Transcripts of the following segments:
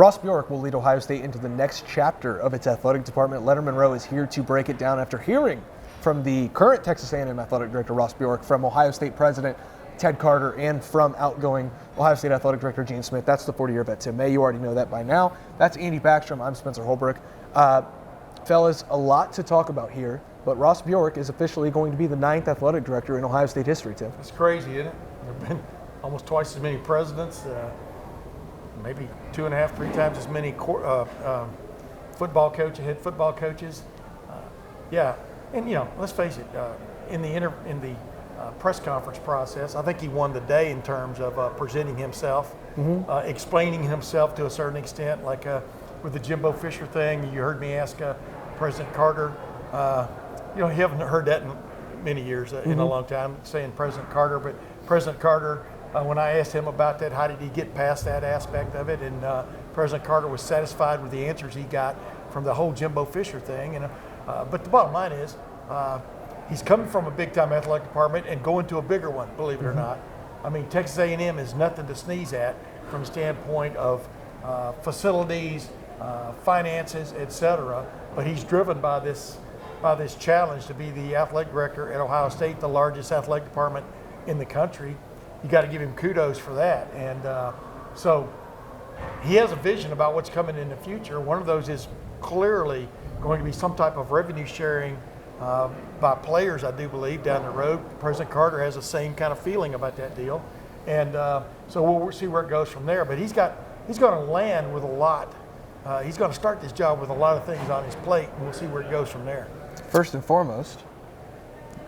Ross Bjork will lead Ohio State into the next chapter of its athletic department. Lettermen Row is here to break it down after hearing from the current Texas A&M athletic director, Ross Bjork, from Ohio State president Ted Carter, and from outgoing Ohio State athletic director Gene Smith. That's the 40-year vet, Tim May. You already know that by now. That's Andy Backstrom. I'm Spencer Holbrook. Fellas, a lot to talk about here, but Ross Bjork is officially going to be the 9th athletic director in Ohio State history, Tim. It's crazy, isn't it? There have been almost twice as many presidents, maybe 2.5, 3 times as many football coaches, head football coaches. Yeah, and let's face it, in the press conference process, I think he won the day in terms of presenting himself, explaining himself to a certain extent, like with the Jimbo Fisher thing. You heard me ask President Carter. You haven't heard that in many years, in a long time, saying President Carter, but President Carter, when I asked him about that, how did he get past that aspect of it? And President Carter was satisfied with the answers he got from the whole Jimbo Fisher thing. And but the bottom line is, he's coming from a big-time athletic department and going to a bigger one, believe it or not. I mean, Texas A&M is nothing to sneeze at from the standpoint of facilities, finances, etc. But he's driven by this challenge to be the athletic director at Ohio State, the largest athletic department in the country. You got to give him kudos for that. And so he has a vision about what's coming in the future. One of those is clearly going to be some type of revenue sharing by players, I do believe, down the road. President Carter has the same kind of feeling about that deal. And so we'll see where it goes from there. But he's going to land with a lot. He's going to start this job with a lot of things on his plate, and we'll see where it goes from there. First and foremost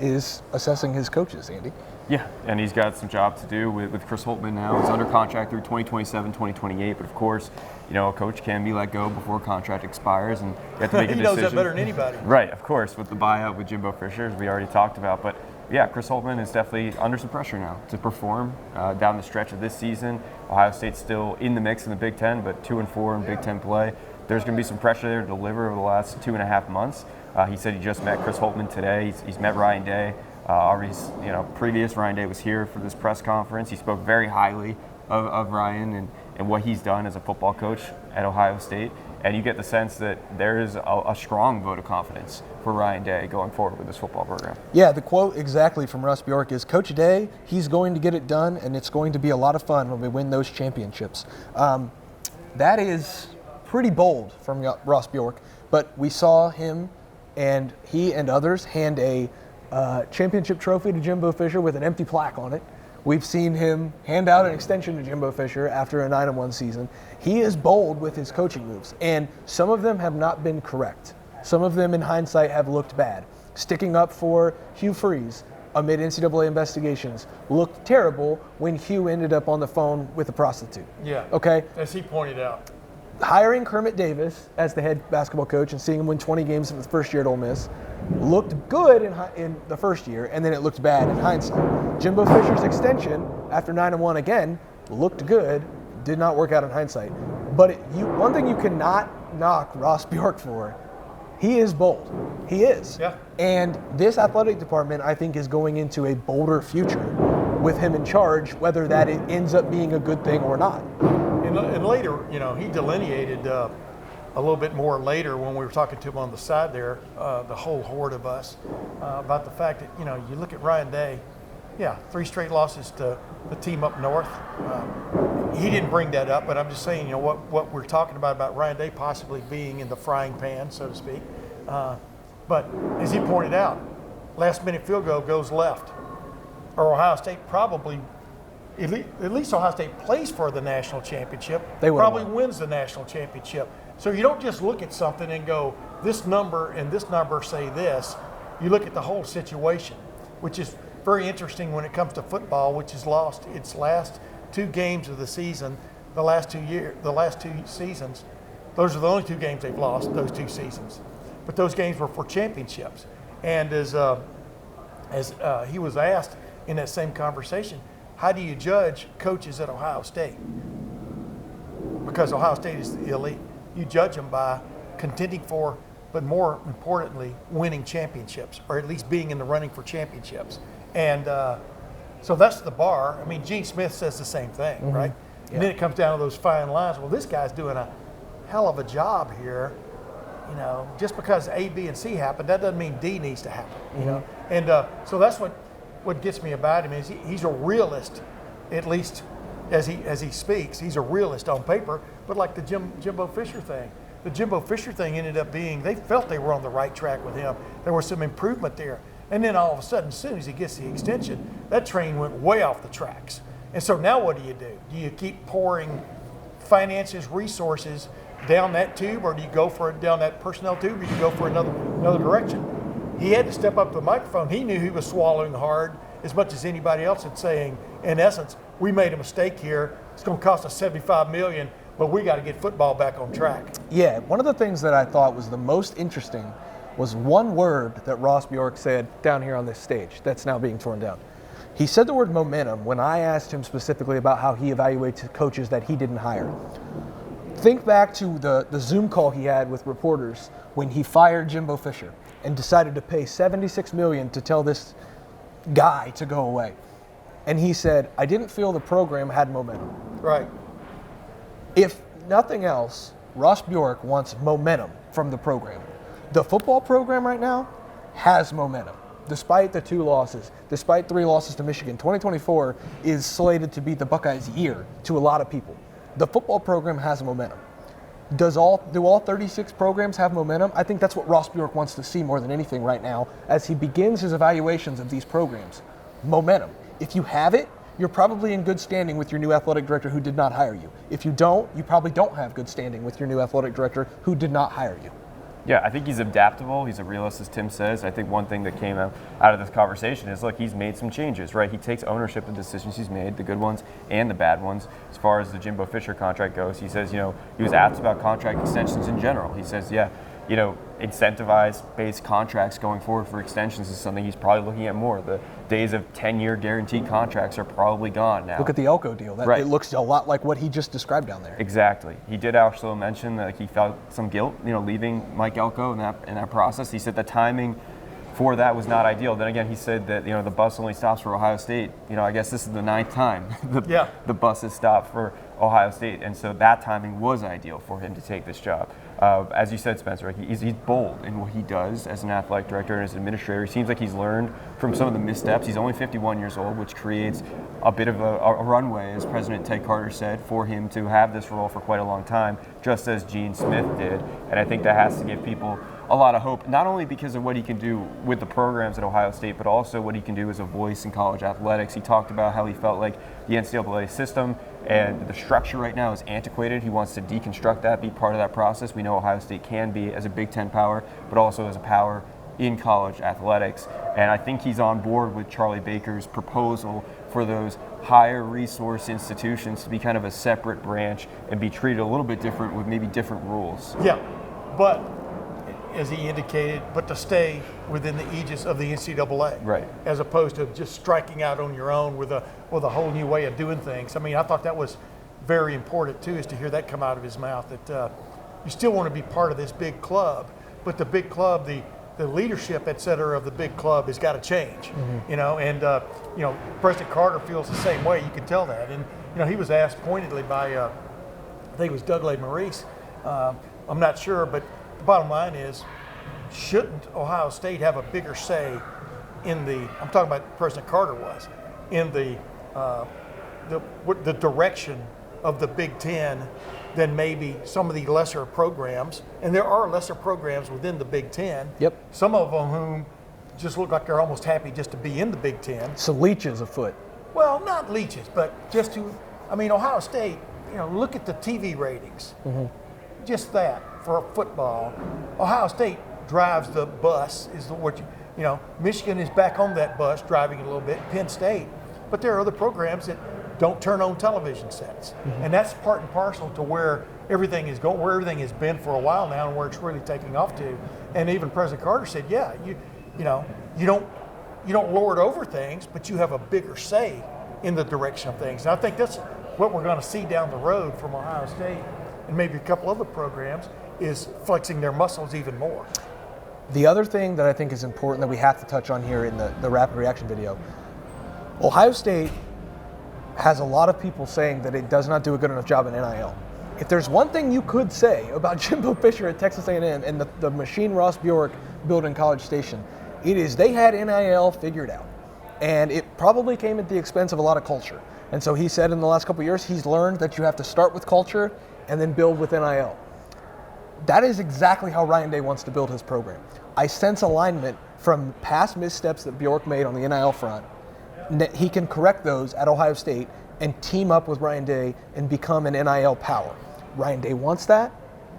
is assessing his coaches, Andy. Yeah, and he's got some job to do with Chris Holtmann now. He's under contract through 2027, 2028, but of course, a coach can be let go before contract expires, and you have to make a decision. He knows that better than anybody. Right, of course, with the buyout with Jimbo Fisher, as we already talked about. But yeah, Chris Holtmann is definitely under some pressure now to perform down the stretch of this season. Ohio State's still in the mix in the Big Ten, but 2-4 in Big Ten play. There's going to be some pressure there to deliver over the last 2.5 months. He said he just met Chris Holtmann today. He's met Ryan Day. Already, previous Ryan Day was here for this press conference. He spoke very highly of Ryan and what he's done as a football coach at Ohio State. And you get the sense that there is a strong vote of confidence for Ryan Day going forward with this football program. Yeah, the quote exactly from Ross Bjork is, Coach Day, he's going to get it done, and it's going to be a lot of fun when we win those championships. That is pretty bold from Ross Bjork, but we saw him and he and others hand a championship trophy to Jimbo Fisher with an empty plaque on it. We've seen him hand out an extension to Jimbo Fisher after a 9-1 season. He is bold with his coaching moves, and some of them have not been correct. Some of them, in hindsight, have looked bad. Sticking up for Hugh Freeze amid NCAA investigations looked terrible when Hugh ended up on the phone with a prostitute. Yeah. Okay? As he pointed out. Hiring Kermit Davis as the head basketball coach and seeing him win 20 games in his first year at Ole Miss looked good in the first year, and then it looked bad in hindsight. Jimbo Fisher's extension after 9-1 again looked good, did not work out in hindsight. But one thing you cannot knock Ross Bjork for, he is bold. He is. Yeah. And this athletic department, I think, is going into a bolder future with him in charge, whether that it ends up being a good thing or not. And later, he delineated a little bit more later when we were talking to him on the side there, the whole horde of us, about the fact that, you look at Ryan Day, 3 straight losses to the team up north. He didn't bring that up, but I'm just saying, what we're talking about Ryan Day possibly being in the frying pan, so to speak. But as he pointed out, last-minute field goal goes left, or Ohio State probably – at least Ohio State plays for the national championship, probably wins the national championship. So you don't just look at something and go, this number and this number say this. You look at the whole situation, which is very interesting when it comes to football, which has lost its last 2 games of the season, the last 2 seasons. Those are the only 2 games they've lost, those 2 seasons. But those games were for championships. And as he was asked in that same conversation, how do you judge coaches at Ohio State? Because Ohio State is the elite. You judge them by contending for, but more importantly, winning championships, or at least being in the running for championships. And so that's the bar. I mean, Gene Smith says the same thing, right? And then it comes down to those fine lines. Well, this guy's doing a hell of a job here. You know, just because A, B, and C happened, that doesn't mean D needs to happen. You know, and so that's what gets me about him is he's a realist, at least as he speaks. He's a realist on paper. But like the Jimbo Fisher thing, the Jimbo Fisher thing ended up being they felt they were on the right track with him. There was some improvement there, and then all of a sudden, as soon as he gets the extension, that train went way off the tracks. And so now what do? Do you keep pouring finances, resources down that tube, or do you go for it down that personnel tube, or do you go for another direction? He had to step up to the microphone. He knew he was swallowing hard as much as anybody else and saying, in essence, we made a mistake here. It's going to cost us $75 million, but we got to get football back on track. Yeah, one of the things that I thought was the most interesting was one word that Ross Bjork said down here on this stage that's now being torn down. He said the word momentum when I asked him specifically about how he evaluates coaches that he didn't hire. Think back to the Zoom call he had with reporters when he fired Jimbo Fisher and decided to pay $76 million to tell this guy to go away. And he said, I didn't feel the program had momentum. Right. If nothing else, Ross Bjork wants momentum from the program. The football program right now has momentum. Despite the 2 losses, despite 3 losses to Michigan, 2024 is slated to be the Buckeyes' year to a lot of people. The football program has momentum. Do all 36 programs have momentum? I think that's what Ross Bjork wants to see more than anything right now as he begins his evaluations of these programs. Momentum. If you have it, you're probably in good standing with your new athletic director who did not hire you. If you don't, you probably don't have good standing with your new athletic director who did not hire you. Yeah, I think he's adaptable. He's a realist, as Tim says. I think one thing that came out of this conversation is, look, he's made some changes, right? He takes ownership of the decisions he's made, the good ones and the bad ones. As far as the Jimbo Fisher contract goes, he says, he was asked about contract extensions in general. He says, incentivized-based contracts going forward for extensions is something he's probably looking at more. The days of 10-year guaranteed contracts are probably gone now. Look at the Elko deal. Right. It looks a lot like what he just described down there. Exactly. He did also mention that he felt some guilt, leaving Mike Elko in that process. He said the timing for that was not ideal. Then again, he said that the bus only stops for Ohio State. I guess this is the 9th time the bus has stopped for Ohio State, and so that timing was ideal for him to take this job. As you said, Spencer, he's bold in what he does as an athletic director and as an administrator. He seems like he's learned from some of the missteps. He's only 51 years old, which creates a bit of a runway, as President Ted Carter said, for him to have this role for quite a long time, just as Gene Smith did. And I think that has to give people a lot of hope, not only because of what he can do with the programs at Ohio State, but also what he can do as a voice in college athletics. He talked about how he felt like the NCAA system and the structure right now is antiquated. He wants to deconstruct that, be part of that process. We know Ohio State can be as a Big Ten power, but also as a power in college athletics. And I think he's on board with Charlie Baker's proposal for those higher resource institutions to be kind of a separate branch and be treated a little bit different with maybe different rules. Yeah, but as he indicated, but to stay within the aegis of the NCAA, right? As opposed to just striking out on your own with a whole new way of doing things. I mean, I thought that was very important too, is to hear that come out of his mouth. That you still want to be part of this big club, but the big club, the leadership, et cetera, of the big club has got to change. And President Carter feels the same way. You can tell that. And he was asked pointedly by, I think it was Doug Maurice. I'm not sure, but the bottom line is, shouldn't Ohio State have a bigger say in I'm talking about President Carter was, in the direction of the Big Ten than maybe some of the lesser programs? And there are lesser programs within the Big Ten. Yep. Some of them whom just look like they're almost happy just to be in the Big Ten. So leeches afoot. Well, not leeches, but just Ohio State, look at the TV ratings. Mm-hmm. Just that. For football, Ohio State drives the bus. Michigan is back on that bus, driving it a little bit. Penn State, but there are other programs that don't turn on television sets, and that's part and parcel to where everything is going, where everything has been for a while now, and where it's really taking off to. And even President Carter said, you don't lord over things, but you have a bigger say in the direction of things. And I think that's what we're going to see down the road from Ohio State and maybe a couple other programs, is flexing their muscles even more. The other thing that I think is important that we have to touch on here in the rapid reaction video, Ohio State has a lot of people saying that it does not do a good enough job in NIL. If there's one thing you could say about Jimbo Fisher at Texas A&M and the machine Ross Bjork built in College Station, it is they had NIL figured out. And it probably came at the expense of a lot of culture. And so he said in the last couple of years, he's learned that you have to start with culture and then build with NIL. That is exactly how Ryan Day wants to build his program. I sense alignment from past missteps that Bjork made on the NIL front. That he can correct those at Ohio State and team up with Ryan Day and become an NIL power. Ryan Day wants that.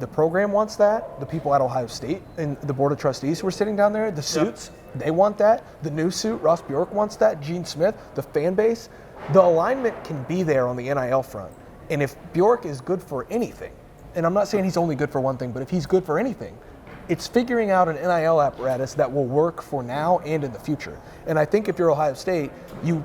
The program wants that. The people at Ohio State and the Board of Trustees who are sitting down there, the suits, they want that. The new suit, Ross Bjork wants that. Gene Smith, the fan base. The alignment can be there on the NIL front. And if Bjork is good for anything, and I'm not saying he's only good for one thing, but if he's good for anything, it's figuring out an NIL apparatus that will work for now and in the future. And I think if you're Ohio State, you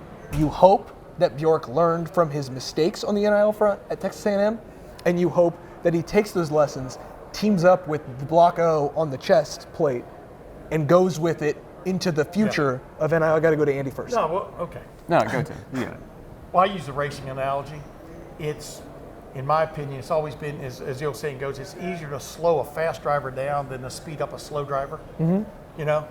hope that Bjork learned from his mistakes on the NIL front at Texas A&M, and you hope that he takes those lessons, teams up with the Block O on the chest plate, and goes with it into the future of NIL. I got to go to Andy first. No, well, okay. No, go to you got it. Well, I use the racing analogy. It's, in my opinion, it's always been, as the old saying goes, it's easier to slow a fast driver down than to speed up a slow driver. Mm-hmm. You know,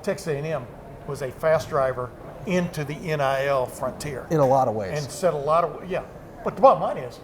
Texas A&M was a fast driver into the NIL frontier. In a lot of ways. And set a lot of, But the bottom line is,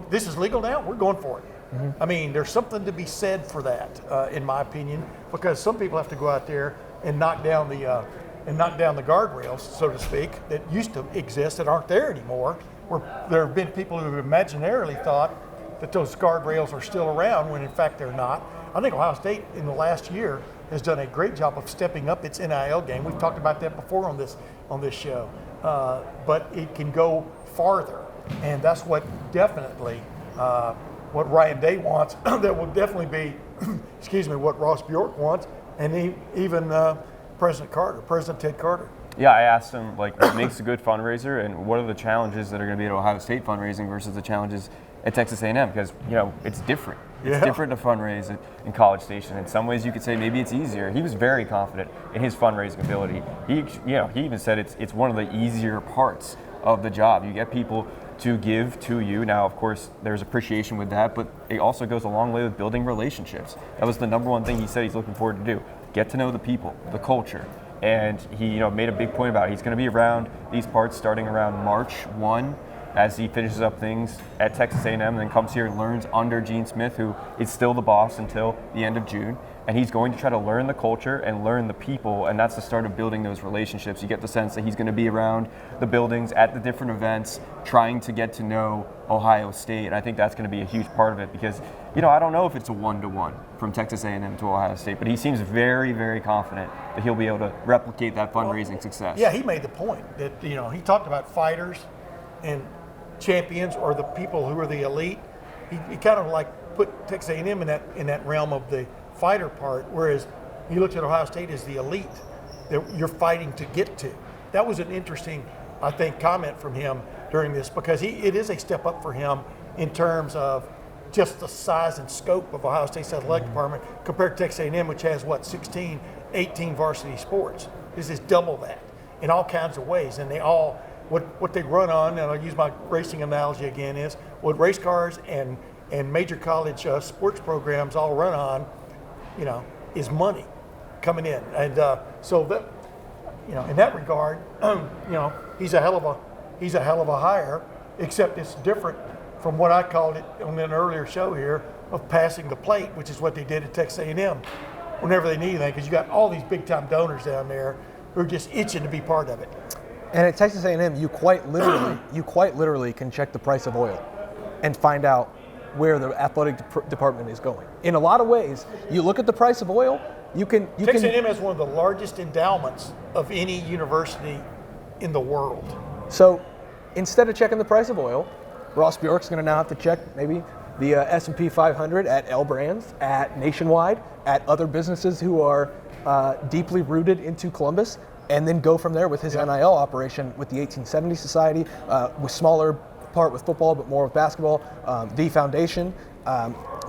this is legal now, we're going for it. Mm-hmm. I mean, there's something to be said for that, in my opinion, because some people have to go out there and knock down the guardrails, so to speak, that used to exist that aren't there anymore. Where there have been people who have imaginarily thought that those guardrails are still around when in fact they're not. I think Ohio State in the last year has done a great job of stepping up its NIL game. We've talked about that before on this show, but it can go farther, and that's what definitely what Ryan Day wants. That will definitely be, what Ross Bjork wants, and even President Ted Carter. Yeah, I asked him, what makes a good fundraiser and what are the challenges that are going to be at Ohio State fundraising versus the challenges at Texas A&M, because, it's different. It's different to fundraise in College Station. In some ways you could say maybe it's easier. He was very confident in his fundraising ability. He even said it's one of the easier parts of the job. You get people to give to you. Now, of course, there's appreciation with that, but it also goes a long way with building relationships. That was the number one thing he said he's looking forward to do. Get to know the people, the culture. And he made a big point about it. He's going to be around these parts starting around March 1 as he finishes up things at Texas A&M and then comes here and learns under Gene Smith, who is still the boss until the end of June. And he's going to try to learn the culture and learn the people, and that's the start of building those relationships. You get the sense that he's going to be around the buildings at the different events, trying to get to know Ohio State. And I think that's going to be a huge part of it because, I don't know if it's a one-to-one from Texas A&M to Ohio State, but he seems very, very confident that he'll be able to replicate that fundraising success. Yeah, he made the point that, he talked about fighters and champions or the people who are the elite. He kind of put Texas A&M in that realm of the fighter part, whereas he looked at Ohio State as the elite that you're fighting to get to. That was an interesting, I think, comment from him during this, because it is a step up for him in terms of just the size and scope of Ohio State's athletic department compared to Texas A&M, which has 16, 18 varsity sports. This is double that in all kinds of ways, and they all what they run on, and I'll use my racing analogy again, is what race cars and major college sports programs all run on, is money coming in, and so that, in that regard, he's a hell of a hire. Except it's different from what I called it on an earlier show here of passing the plate, which is what they did at Texas A&M whenever they need anything, because you got all these big time donors down there who are just itching to be part of it. And at Texas A&M, you quite literally can check the price of oil and find out where the athletic department is going. In a lot of ways, you look at the price of oil, Texas A&M has one of the largest endowments of any university in the world. So instead of checking the price of oil, Ross Bjork's going to now have to check maybe the S&P 500 at L Brands, at Nationwide, at other businesses who are deeply rooted into Columbus, and then go from there with his NIL operation with the 1870 Society, with smaller part with football, but more with basketball, the foundation.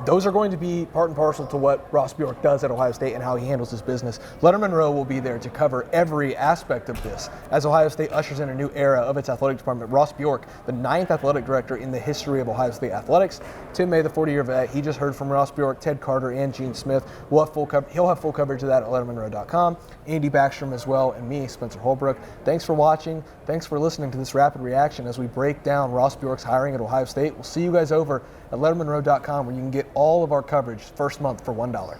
those are going to be part and parcel to what Ross Bjork does at Ohio State and how he handles his business. Lettermen Row will be there to cover every aspect of this as Ohio State ushers in a new era of its athletic department. Ross Bjork, the 9th athletic director in the history of Ohio State athletics. Tim May, the 40-year vet. He just heard from Ross Bjork, Ted Carter, and Gene Smith. He'll have full coverage of that at lettermenrow.com. Andy Backstrom as well, and me, Spencer Holbrook. Thanks for watching. Thanks for listening to this rapid reaction as we break down Ross Bjork's hiring at Ohio State. We'll see you guys over at lettermenrow.com, where you can get all of our coverage first month for $1.